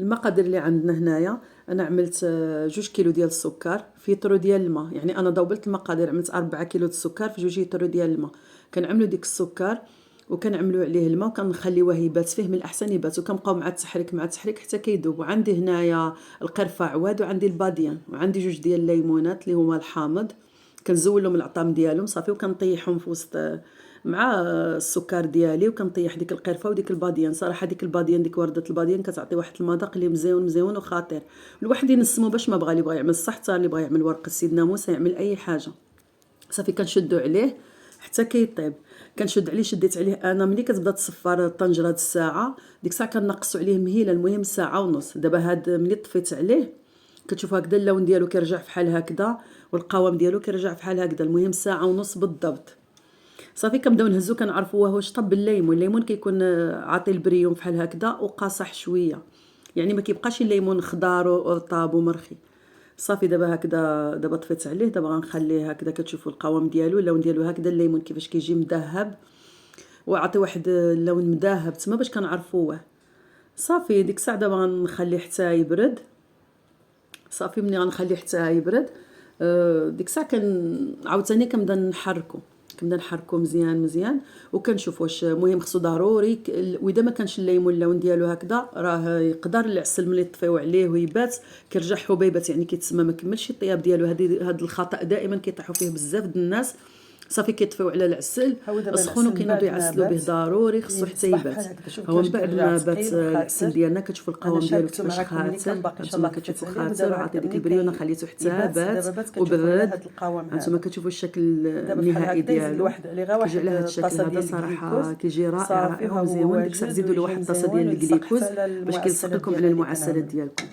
المقادير اللي عندنا هنايا، انا عملت 2 كيلو ديال السكر في طرو ديال الماء. يعني انا ضوبلت المقادير، عملت 4 كيلو د السكر في 2 طرو ديال الماء. كنعملوا ديك السكر وكنعملوا عليه الماء وكنخليوه يبات فيه، من الاحسن يبات، وكنبقاو مع التحريك حتى كيذوب. وعندي هنايا القرفه عواد، وعندي الباديان، وعندي 2 ديال الليمونات اللي هما الحامض، كنزولهم العطام ديالهم صافي، وكنطيحهم في وسط مع السكر ديالي، وكنطيح ديك القرفه وديك الباديان. صراحه ديك الباديان، ديك ورده الباديان كتعطي واحد المذاق اللي مزيون وخطير. الواحد ينسمو باش ما بغى، اللي بغى يعمل الصح، حتى اللي بغى يعمل ورق السيدنا موسى، يعمل اي حاجه. صافي كنشدو عليه حتى كيطيب. كنشد عليه، شديت عليه انا ملي كتبدا تصفر الطنجره د الساعه، ديك الساعه كنقصوا عليه مهيله، المهم ساعه ونص. دابا هاد ملي طفيت عليه كتشوفوا هكذا اللون ديالو كيرجع فحال هكذا، والقوام ديالو كيرجع فحال هكذا، المهم ساعه ونص بالضبط. صافي كنبداو نهزو، كنعرفوا واش طب الليمون كيكون عاطي البريوم فحال هكذا وقاصح شويه، يعني ما كيبقاش الليمون خضار وطاب ومرخي. صافي دابا هكذا، دابا طفيت عليه، دابا غنخليه هكذا. كتشوفوا القوام ديالو، اللون ديالو هكذا، الليمون كيفاش كيجي مذهب وعطي واحد اللون مذهب تما باش كنعرفوه. صافي ديك الساعه دابا غنخليه حتى يبرد. صافي ملي غنخليه حتى يبرد، ديك الساعه عاوتاني كنبدا نحركو مزيان وكنشوف واش مهم خصو ضروري. واذا ما كانش الليمون اللون ديالو هكذا، راه يقدر العسل ملي طفيو عليه ويبات كيرجع حبيبات، يعني كيتسمى ما كملش الطياب ديالو. هذا الخطا دائما كيطيحوا فيه بزاف د الناس. صافي كيطفيو على العسل سخون وكينوضوا يعسلوا به، ضروري خصو حتى يبات. هو من بعد ما بات العسل ديالنا كتشوفوا القوام ديالو كيفاش خاطر، هانتوما كتشوفوا خاطر، عطي ديك البريونه، خليته حتى بات وبرد. هانتوما كتشوفوا الشكل النهائي ديالو، كيجي على هذا الشكل هذا. صراحه كيجي رائع ومزيون. ديك الساعه زيدوا له واحد الطاسه ديال الكليكوز باش كيلصق لكم على المعسلات ديالكم.